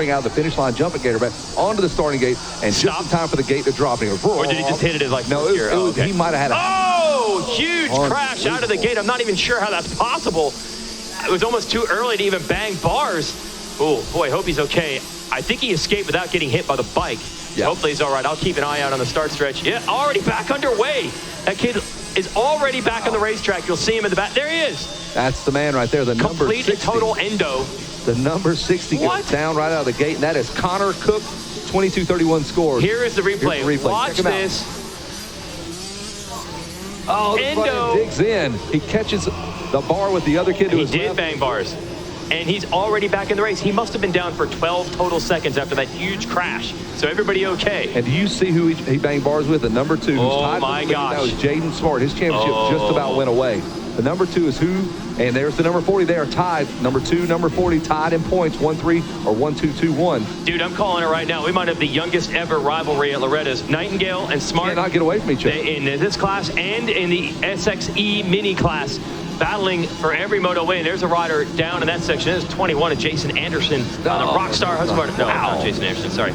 spring out of the finish line, jump at Gator back onto the starting gate, and just in time for the gate to drop. And or did he just hit it like no? He might have had a huge crash out of the gate. I'm not even sure how that's possible. It was almost too early to even bang bars. Oh boy, hope he's okay. I think he escaped without getting hit by the bike. So hopefully he's all right. I'll keep an eye out on the start stretch. Yeah, already back underway. That kid is already back on the racetrack. You'll see him in the back. There he is. That's the man right there, the number 60. Complete total endo. The number 60 goes down right out of the gate, and that is Connor Cook, 22:31 score. Here is the replay. Watch this. Oh, Endo digs in. He catches the bar with the other kid who was He did bang bars. And he's already back in the race. He must have been down for 12 total seconds after that huge crash. So everybody okay. And do you see who he banged bars with? The number 2. Oh, my gosh. That was Jaden Smart. His championship just about went away. The number 2 is who? And there's the number 40. They are tied. Number 2, number 40 tied in points. 1-3 or 1-2-2-1. Dude, I'm calling it right now. We might have the youngest ever rivalry at Loretta's. Nightingale and Smart. Cannot get away from each other. In this class and in the SXE mini class. Battling for every moto win. There's a rider down in that section. There's 21 of Jason Anderson on the Rockstar Husqvarna. No, not Jason Anderson, sorry.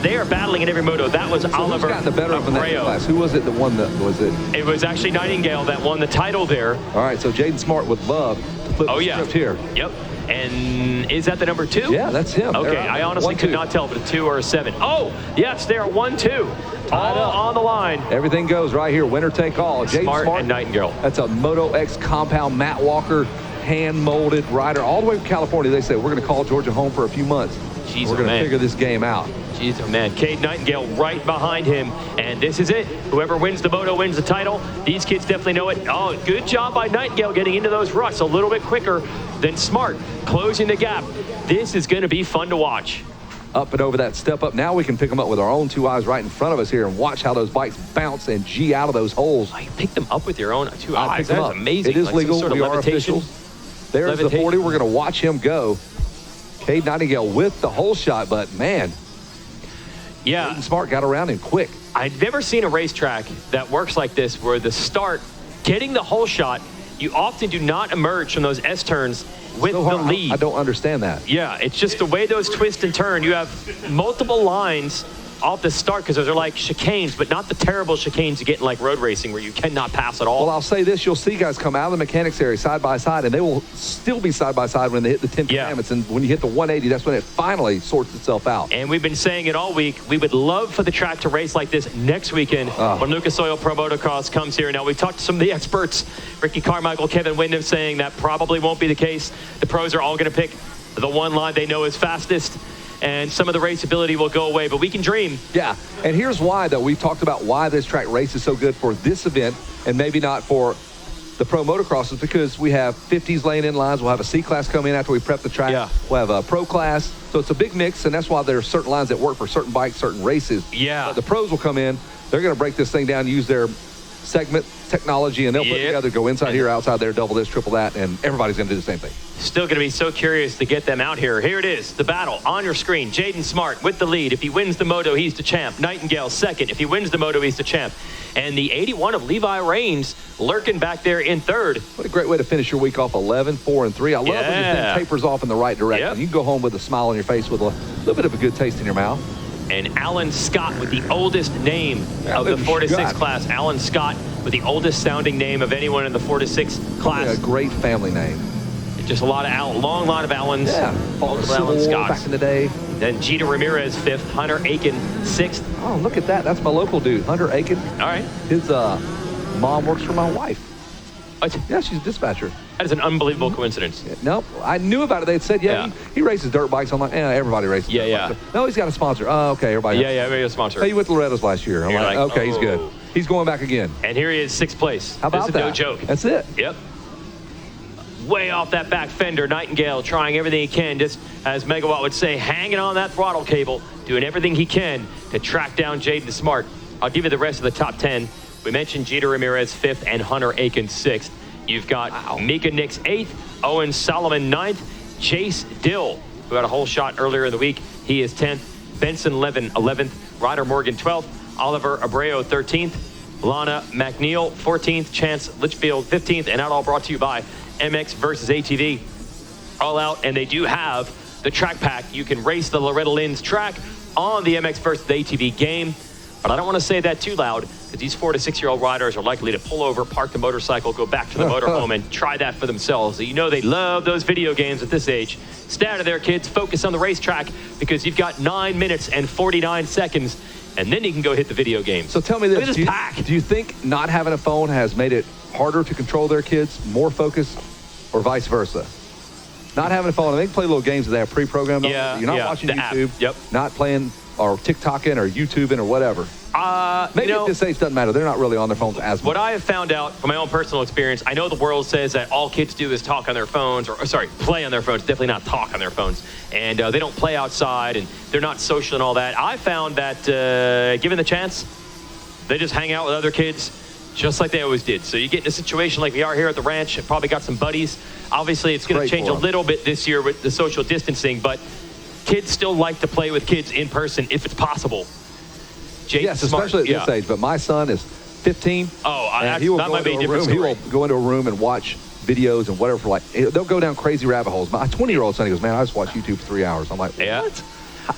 They are battling in every moto. That was Oliver who's gotten the better of in that class? Who was it that won was it? It was actually Nightingale that won the title there. All right, so Jaden Smart would love to flip the script here. Yep. And is that the number 2? Yeah, that's him. Okay, I honestly could not tell if it's a 2 or a 7. Oh, yes, they're 1-2. All on the line. Everything goes right here. Winner take all. Jaden Smart and Nightingale. That's a Moto X compound Matt Walker hand-molded rider all the way from California. They said, we're going to call Georgia home for a few months. We're going to figure this game out. Jeez, oh man. Cade Nightingale right behind him. And this is it. Whoever wins the Moto wins the title. These kids definitely know it. Oh, good job by Nightingale getting into those ruts a little bit quicker than Smart, closing the gap. This is going to be fun to watch. Up and over that step up. Now we can pick them up with our own 2 eyes right in front of us here and watch how those bikes bounce and G out of those holes. Oh, you picked them up with your own 2 eyes. That's amazing. It is like legal. Sort of we are officials. There's the 40. We're going to watch him go. Cade Nightingale with the hole shot, but man. Yeah. Jaden Smart got around him quick. I've never seen a racetrack that works like this where the start, getting the hole shot, you often do not emerge from those S-turns with the lead. I don't understand that. Yeah, it's just the way those twist and turn. You have multiple lines off the start because those are like chicanes, but not the terrible chicanes you get in like road racing where you cannot pass at all. Well, I'll say this. You'll see guys come out of the mechanics area side by side, and they will still be side by side when they hit the 10 commandments. And when you hit the 180, that's when it finally sorts itself out. And we've been saying it all week. We would love for the track to race like this next weekend when Lucas Oil Pro Motocross comes here. Now, we've talked to some of the experts, Ricky Carmichael, Kevin Windham, saying that probably won't be the case. The pros are all going to pick the one line they know is fastest, and some of the raceability will go away, but we can dream. Yeah, and here's why, though. We've talked about why this track race is so good for this event and maybe not for the pro motocrosses, because we have 50s laying in lines. We'll have a C-class come in after we prep the track. Yeah. We'll have a pro class. So it's a big mix, and that's why there are certain lines that work for certain bikes, certain races. Yeah. But the pros will come in. They're going to break this thing down, use their segment technology, and they'll put it together, go inside here, outside there, double this, triple that, and everybody's going to do the same thing. Still going to be so curious to get them out here. Here it is, the battle on your screen. Jaden Smart with the lead. If he wins the Moto, he's the champ. Nightingale second. If he wins the Moto, he's the champ. And the 81 of Levi Rains lurking back there in third. What a great way to finish your week off, 11, 4, and 3. I love when this thing tapers off in the right direction. Yep. You can go home with a smile on your face with a little bit of a good taste in your mouth. And Alan Scott with the oldest name of the 4-6 class. Alan Scott with the oldest sounding name of anyone in the 4-6 class. Yeah, a great family name. Just a lot of long line of Allens. Yeah, multiple Alan Scotts back in the day. Then Jeter Ramirez 5th, Hunter Aiken 6th. Oh, look at that. That's my local dude, Hunter Aiken. All right. His mom works for my wife. What? Yeah, she's a dispatcher. That is an unbelievable coincidence. Yeah, no, I knew about it. They had said, he races dirt bikes. I'm like, everybody races dirt bikes. No, he's got a sponsor. Oh, okay, everybody. Everybody has a sponsor. Hey, you went to Loretta's last year. I'm like, okay, he's good. He's going back again. And here he is, 6th place. How about that? This is no joke. That's it. Yep. Way off that back fender. Nightingale trying everything he can, just as Megawatt would say, hanging on that throttle cable, doing everything he can to track down Jaden Smart. I'll give you the rest of the top 10. We mentioned Jeter Ramirez 5th and Hunter Aiken 6th. You've got Mika Nix 8th, Owen Solomon 9th, Chase Dill, who had a whole shot earlier in the week. He is 10th. Benson Levin 11th, Ryder Morgan 12th, Oliver Abreu 13th, Lana McNeil 14th, Chance Litchfield 15th, and that all brought to you by MX versus ATV. All out, and they do have the track pack. You can race the Loretta Lynn's track on the MX vs. ATV game. But I don't want to say that too loud, because these 4 to 6-year-old riders are likely to pull over, park the motorcycle, go back to the motorhome, and try that for themselves. So you know they love those video games at this age. Stay out of there, kids. Focus on the racetrack, because you've got 9 minutes and 49 seconds, and then you can go hit the video game. So tell me Look at this, this pack. do you think not having a phone has made it harder to control their kids, more focused, or vice versa? Not having a phone, they can play little games that they have pre-programmed on. Yeah, You're not watching the YouTube, app. Yep. not playing or TikToking or YouTubing or whatever. Maybe at this age doesn't matter. They're not really on their phones as much. What I have found out from my own personal experience, I know the world says that all kids do is talk on their phones, or sorry, play on their phones, definitely not talk on their phones. And they don't play outside, and they're not social and all that. I found that given the chance, they just hang out with other kids just like they always did. So you get in a situation like we are here at the ranch, probably got some buddies. Obviously, it's going to change a little bit this year with the social distancing, but kids still like to play with kids in person if it's possible. Yes, especially at this age. But my son is 15. That might be a different story. He will go into a room and watch videos and whatever. They'll go down crazy rabbit holes. My 20-year-old son, he goes, man, I just watch YouTube for 3 hours. I'm like, what?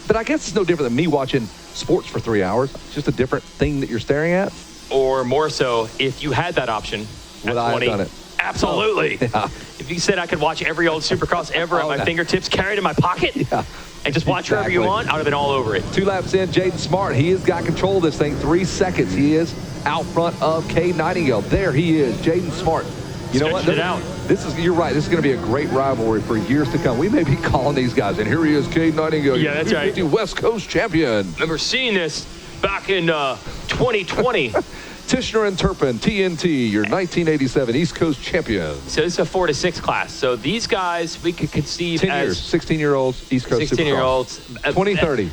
But I guess it's no different than me watching sports for 3 hours. It's just a different thing that you're staring at. Or more so, if you had that option would I have done it? Absolutely. Yeah. If you said I could watch every old Supercross ever at my fingertips, carried in my pocket, and just watch wherever you want, I would have been all over it. 2 laps in, Jaden Smart, he has got control of this thing. 3 seconds, he is out front of Cade Nightingale. There he is, Jaden Smart. You know what? You're right. This is going to be a great rivalry for years to come. We may be calling these guys, and here he is, Cade Nightingale. Yeah, that's right. West Coast champion. Remember seeing this back in 2020. Tishner and Turpin, TNT, your 1987 East Coast champion. So this is a 4 to 6 class. So these guys we could conceive 10 as years, 16-year-olds, East Coast 16-year-olds. 2030.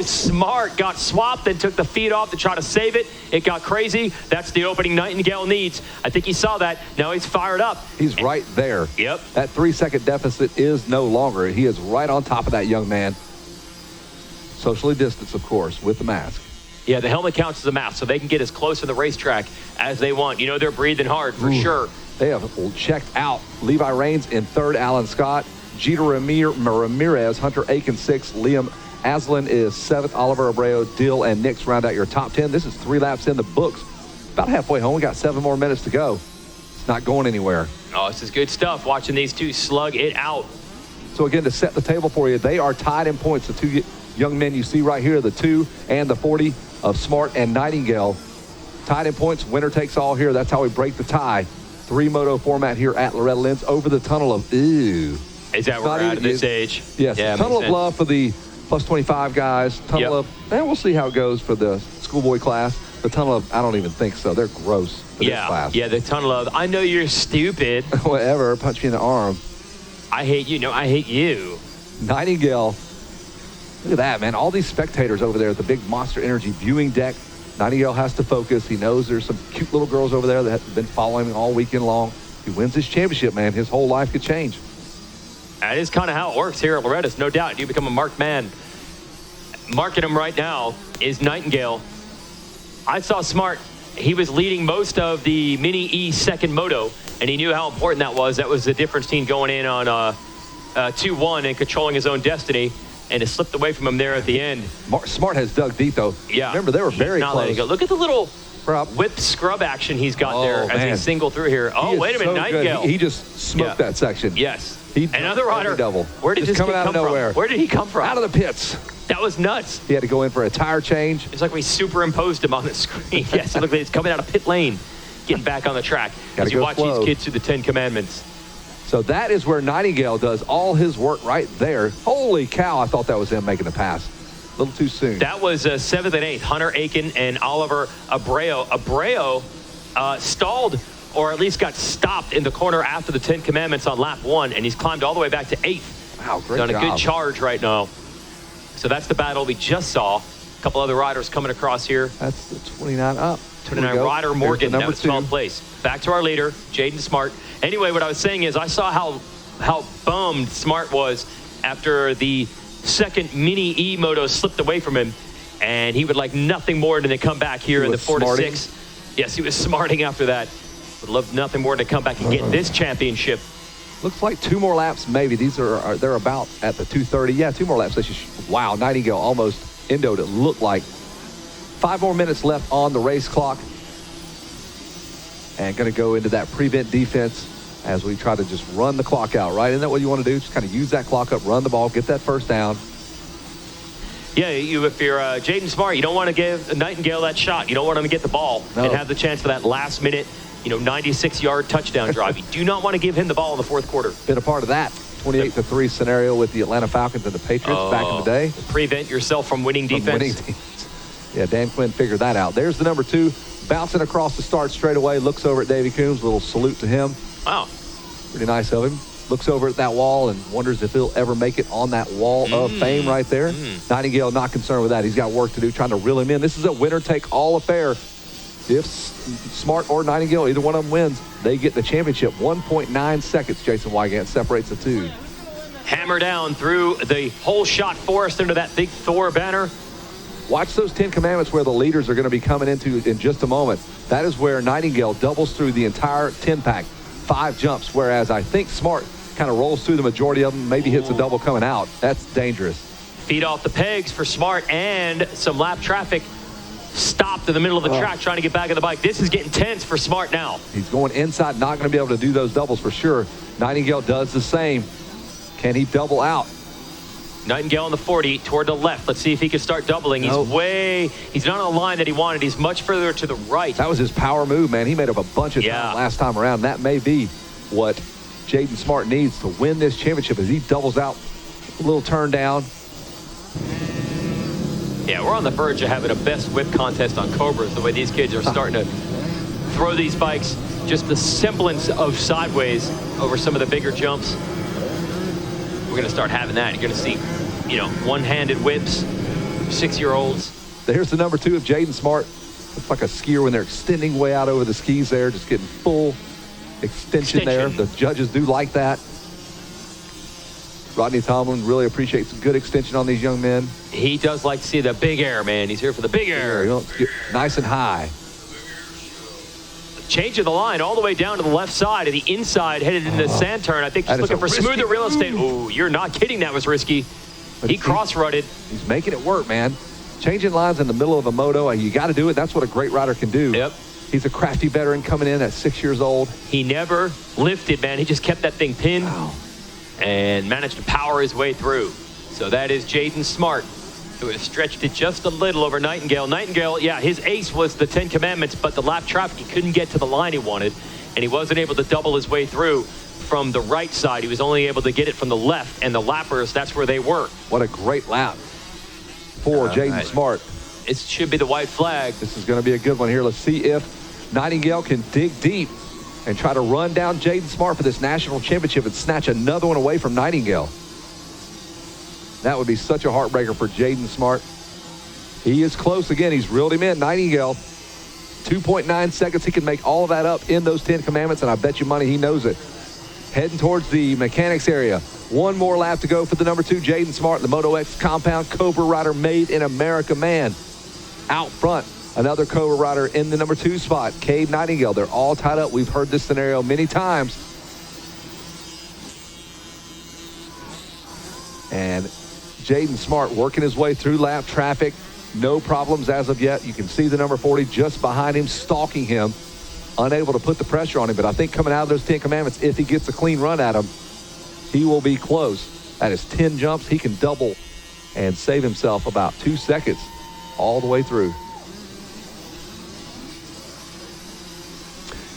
Smart got swapped and took the feet off to try to save it. It got crazy. That's the opening Nightingale needs. I think he saw that. Now he's fired up. He's right there. Yep. That 3-second deficit is no longer. He is right on top of that young man. Socially distanced, of course, with the mask. Yeah, the helmet counts as a mask, so they can get as close to the racetrack as they want. You know they're breathing hard for sure. They have checked out Levi Raines in 3rd, Alan Scott, Jeter Ramirez, Hunter Aiken 6th, Liam Aslan is 7th, Oliver Abreu, Dill, and Nix round out your top 10. This is 3 laps in the books. About halfway home. We got 7 more minutes to go. It's not going anywhere. Oh, this is good stuff, watching these two slug it out. So again, to set the table for you, they are tied in points. The 2 young men you see right here, the 2 and the 40 of Smart and Nightingale. Tied in points, winner takes all here. That's how we break the tie. 3 moto format here at Loretta Lynn's over the tunnel of Is that where we're at this age? Yes, yeah, tunnel of love for the plus 25 guys. Tunnel of, we'll see how it goes for the schoolboy class. The tunnel of, I don't even think so. They're gross for this class. Yeah, the tunnel of, I know you're stupid. Whatever, punch me in the arm. I hate you. No, I hate you. Nightingale. Look at that, man. All these spectators over there at the big Monster Energy viewing deck. Nightingale has to focus. He knows there's some cute little girls over there that have been following him all weekend long. If he wins this championship, man, his whole life could change. That is kind of how it works here at Loretta's. No doubt. You become a marked man. Marking him right now is Nightingale. I saw Smart. He was leading most of the Mini E second moto, and he knew how important that was. That was the difference between going in on 2-1 and controlling his own destiny. And it slipped away from him there at the end. Smart has dug deep, though. Yeah. Remember, they were very close. Go. Look at the little whip scrub action he's got there as he singled through here. Oh, wait a minute, Nightingale. He just smoked that section. Yes. Another rider. Double. Where did this coming out of nowhere? Where did he come from? Out of the pits. That was nuts. He had to go in for a tire change. It's like we superimposed him on the screen. Yes, it looked like he's coming out of pit lane, getting back on the track. As you watch these kids through the 10 Commandments. So that is where Nightingale does all his work right there. Holy cow, I thought that was him making the pass. A little too soon. That was 7th and 8th, Hunter Aiken and Oliver Abreu. Abreu stalled, or at least got stopped in the corner after the 10 Commandments on lap 1, and he's climbed all the way back to 8th. Wow, great job. On a good charge right now. So that's the battle we just saw. A couple other riders coming across here. That's the 29 up. 29 Ryder Morgan, that was 12th place. Back to our leader, Jaden Smart. Anyway, what I was saying is I saw how bummed Smart was after the second Mini E moto slipped away from him, and he would like nothing more than to come back here in the 4 to 6. Yes, he was smarting after that. Would love nothing more than to come back and get this championship Looks like 2 more laps, maybe. These they're about at the 2:30. Yeah, 2 more laps. Wow, Nightingale almost endoed it. Looked like 5 more minutes left on the race clock. And going to go into that prevent defense as we try to just run the clock out, right? Isn't that what you want to do? Just kind of use that clock up, run the ball, get that first down. Yeah, if you're Jaden Smart, you don't want to give Nightingale that shot. You don't want him to get the ball and have the chance for that last minute, 96-yard touchdown drive. You do not want to give him the ball in the fourth quarter. Been a part of that 28-3 scenario with the Atlanta Falcons and the Patriots back in the day. Prevent yourself from winning defense. Winning teams. Yeah, Dan Quinn figured that out. There's the number 2, bouncing across the start straight away. Looks over at Davey Coombs. Little salute to him. Wow. Pretty nice of him. Looks over at that wall and wonders if he'll ever make it on that wall of fame right there. Nightingale not concerned with that. He's got work to do, trying to reel him in. This is a winner-take-all affair. If Smart or Nightingale, either one of them wins, they get the championship. 1.9 seconds, Jason Wygant, separates the two. Hammer down through the whole shot forest under that big Thor banner. Watch those 10 commandments where the leaders are going to be coming into in just a moment. That is where Nightingale doubles through the entire 10-pack. 5 jumps, whereas I think Smart kind of rolls through the majority of them, maybe hits a double coming out. That's dangerous. Feet off the pegs for Smart, and some lap traffic stopped in the middle of the track trying to get back on the bike. This is getting tense for Smart now. He's going inside, not going to be able to do those doubles for sure. Nightingale does the same. Can he double out? Nightingale on the 40 toward the left. Let's see if he can start doubling. He's not on the line that he wanted. He's much further to the right. That was his power move, man. He made up a bunch of time last time around. That may be what Jaden Smart needs to win this championship as he doubles out a little turn down. Yeah, we're on the verge of having a best whip contest on Cobras, the way these kids are starting to throw these bikes. Just the semblance of sideways over some of the bigger jumps. We're going to start having that. You're going to see, one-handed whips, 6-year-olds. There's the number 2 of Jaden Smart. Looks like a skier when they're extending way out over the skis there, just getting full extension there. The judges do like that. Rodney Tomlin really appreciates good extension on these young men. He does like to see the big air, man. He's here for the big air. Get nice and high. Changing the line all the way down to the left side of the inside, headed into the sand turn. I think just looking for smoother real estate. Oh, you're not kidding. That was risky. He cross-rutted. He's making it work, man. Changing lines in the middle of a moto, you got to do it. That's what a great rider can do. Yep. He's a crafty veteran coming in at 6 years old. He never lifted, man. He just kept that thing pinned and managed to power his way through. So that is Jaden Smart, who has stretched it just a little over Nightingale. Nightingale, his ace was the 10 commandments, but the lap traffic, he couldn't get to the line he wanted, and he wasn't able to double his way through from the right side. He was only able to get it from the left, and the lappers, that's where they were. What a great lap for Jaden Smart. It should be the white flag. This is going to be a good one here. Let's see if Nightingale can dig deep and try to run down Jaden Smart for this national championship and snatch another one away from Nightingale. That would be such a heartbreaker for Jaden Smart. He is close again. He's reeled him in. Nightingale, 2.9 seconds. He can make all of that up in those 10 commandments, and I bet you money he knows it. Heading towards the mechanics area. One more lap to go for the number 2, Jaden Smart, the Moto X compound Cobra rider made in America, man. Out front, another Cobra rider in the number 2 spot, Cade Nightingale. They're all tied up. We've heard this scenario many times. And Jaden Smart working his way through lap traffic. No problems as of yet. You can see the number 40 just behind him, stalking him. Unable to put the pressure on him. But I think coming out of those 10 commandments, if he gets a clean run at him, he will be close. That is 10 jumps. He can double and save himself about 2 seconds all the way through.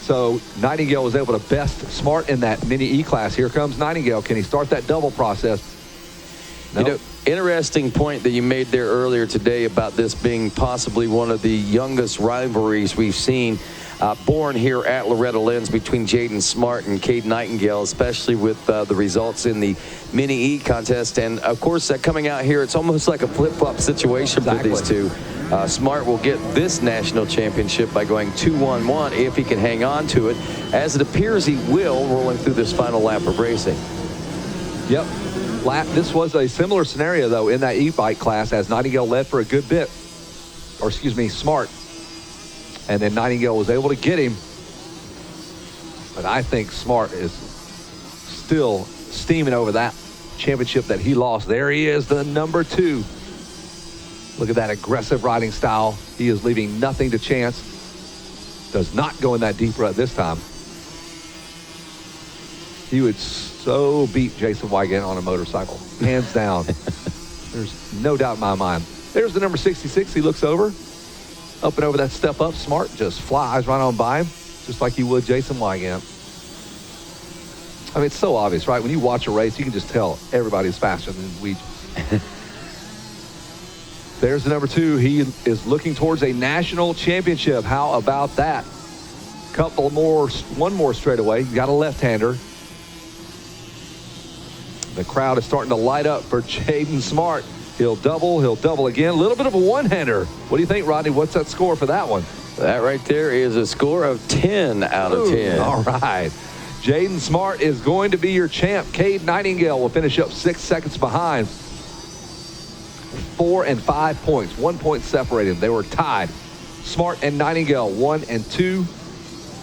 So Nightingale was able to best Smart in that mini E-class. Here comes Nightingale. Can he start that double process? No. Interesting point that you made there earlier today about this being possibly one of the youngest rivalries we've seen born here at Loretta Lynn's between Jaden Smart and Cade Nightingale, especially with the results in the Mini E contest. And, of course, coming out here, it's almost like a flip-flop situation for these two. Smart will get this national championship by going 2-1-1 if he can hang on to it, as it appears he will, rolling through this final lap of racing. Yep. This was a similar scenario, though, in that e-bike class as Nightingale led for a good bit. Or, excuse me, Smart. And then Nightingale was able to get him. But I think Smart is still steaming over that championship that he lost. There he is, the number 2. Look at that aggressive riding style. He is leaving nothing to chance. Does not go in that deep rut this time. He would so beat Jason Wygant on a motorcycle, hands down. There's no doubt in my mind. There's the number 66. He looks over, up and over that step up. Smart just flies right on by him, just like he would Jason Wygant. I mean, it's so obvious, right? When you watch a race, you can just tell everybody's faster than we. There's the number 2. He is looking towards a national championship. How about that? One more straightaway. You got a left-hander. The crowd is starting to light up for Jaden Smart. He'll double again. A little bit of a one-hander. What do you think, Rodney? What's that score for that one? That right there is a score of 10 out of 10. All right. Jaden Smart is going to be your champ. Cade Nightingale will finish up 6 seconds behind. 4 and 5 points. 1 point separated them. They were tied. Smart and Nightingale 1 and 2.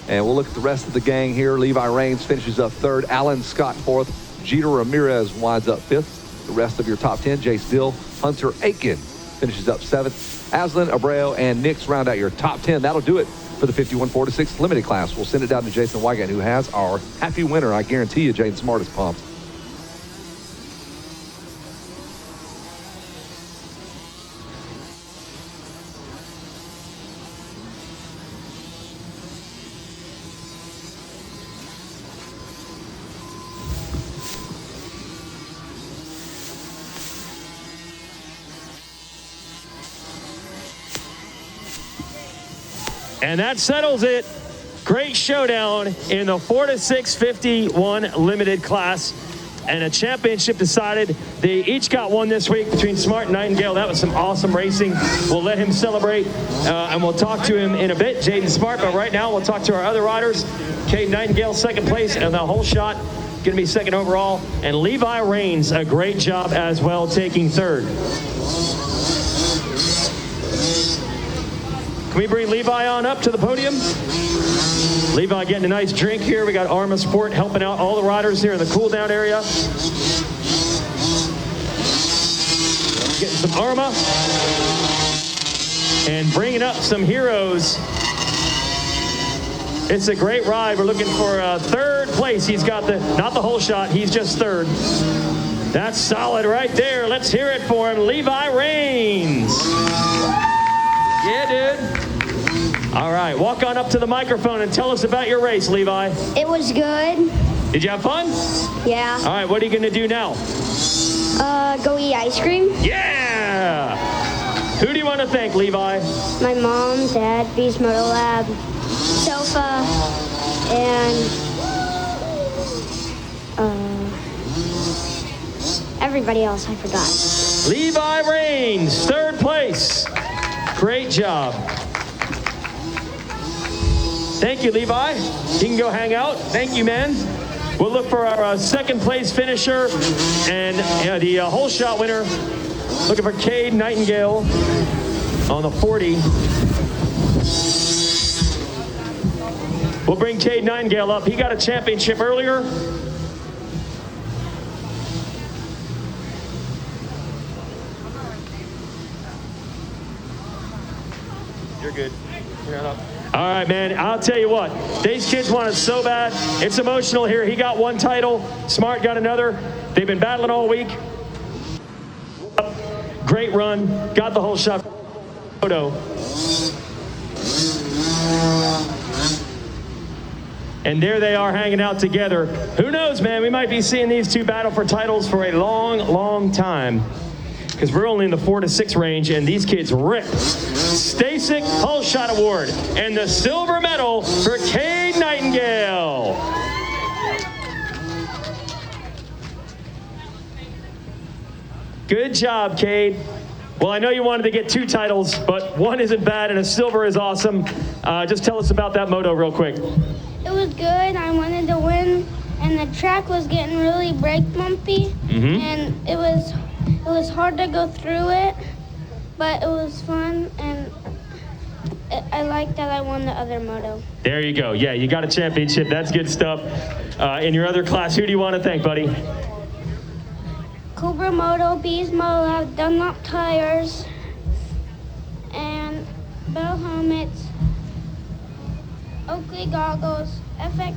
And we'll look at the rest of the gang here. Levi Raines finishes up 3rd. Alan Scott 4th. Jeter Ramirez winds up 5th. The rest of your top 10, Jace Dill, Hunter Aiken finishes up 7th. Aslan, Abreu, and Nix round out your top 10. That'll do it for the 51 4-6 limited class. We'll send it down to Jason Wygant, who has our happy winner. I guarantee you Jaden Smart is pumped. And that settles it. Great showdown in the 4-6-51 limited class. And a championship decided. They each got one this week between Smart and Nightingale. That was some awesome racing. We'll let him celebrate, and we'll talk to him in a bit, Jaden Smart. But right now, we'll talk to our other riders. Cade Nightingale, 2nd place, and the whole shot going to be 2nd overall. And Levi Raines, a great job as well, taking 3rd. Can we bring Levi on up to the podium? Levi getting a nice drink here. We got Arma Sport helping out all the riders here in the cool down area. Getting some Arma. And bringing up some heroes. It's a great ride. We're looking for 3rd place. He's got not the whole shot. He's just 3rd. That's solid right there. Let's hear it for him. Levi Raines. Yeah, dude. All right, walk on up to the microphone and tell us about your race, Levi. It was good. Did you have fun? Yeah. All right, what are you going to do now? Go eat ice cream. Yeah! Who do you want to thank, Levi? My mom, Dad, Beast Moto Lab, Sofa, and everybody else I forgot. Levi Raines, 3rd place. Great job. Thank you, Levi. You can go hang out. Thank you, man. We'll look for our 2nd place finisher and the whole shot winner. Looking for Cade Nightingale on the 40. We'll bring Cade Nightingale up. He got a championship earlier. You're good. You're up. All right, man. I'll tell you what. These kids want it so bad. It's emotional here. He got 1 title. Smart got another. They've been battling all week. Great run. Got the whole shot. Moto. And there they are hanging out together. Who knows, man? We might be seeing these two battle for titles for a long, long time. Because we're only in the 4-6 range, and these kids rip. Stasic Hull Shot Award and the silver medal for Cade Nightingale. Good job, Cade. Well, I know you wanted to get 2 titles, but 1 isn't bad and a silver is awesome. Just tell us about that moto real quick. It was good. I wanted to win, and the track was getting really brake bumpy, and it was hard to go through it, but it was fun, and I like that I won the other moto. There you go. Yeah, you got a championship. That's good stuff. In your other class, who do you want to thank, buddy? Cobra Moto, Bees Moto have Dunlop tires and Bell helmets, Oakley goggles, FX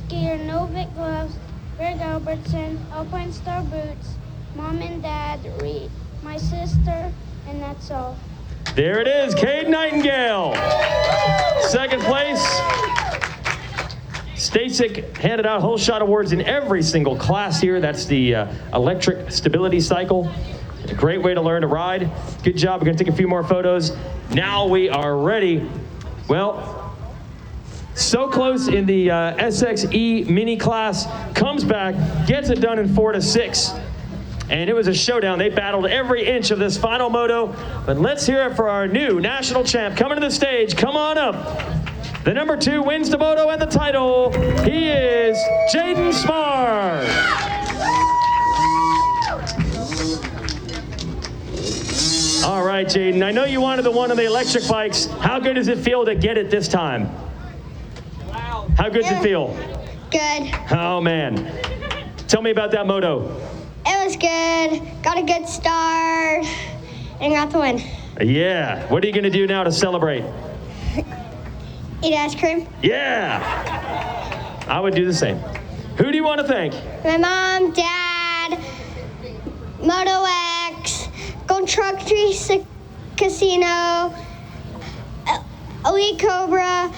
gear, Novik gloves, Greg Albertson, Alpine Star boots, Mom and Dad, Reed, my sister, and that's all. There it is, Cade Nightingale. Second place. Stasic handed out whole shot awards in every single class here. That's the electric stability cycle. A great way to learn to ride. Good job. We're going to take a few more photos. Now we are ready. Well, so close in the SXE mini class. Comes back, gets it done in 4 to 6. And it was a showdown. They battled every inch of this final moto. But let's hear it for our new national champ coming to the stage. Come on up. The number 2 wins the moto and the title. He is Jaden Smart. All right, Jaden, I know you wanted the one on the electric bikes. How good does it feel to get it this time? Wow. How good does it feel? Good. Oh, man. Tell me about that moto. It was good. Got a good start and got the win. Yeah. What are you going to do now to celebrate? Eat ice cream. Yeah. I would do the same. Who do you want to thank? My mom, dad, Moto X, Gold Truck Tree Casino, Elite Cobra,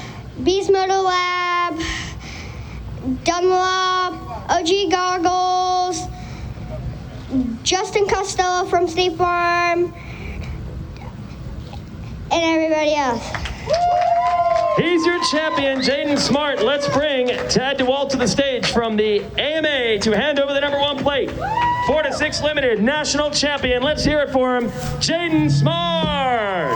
Beast Moto Lab, Dunlop, OG Goggles, Justin Costello from State Farm, and everybody else. He's your champion, Jaden Smart. Let's bring Tad DeWalt to the stage from the AMA to hand over the number 1 plate. 4 to 6 limited national champion. Let's hear it for him, Jaden Smart.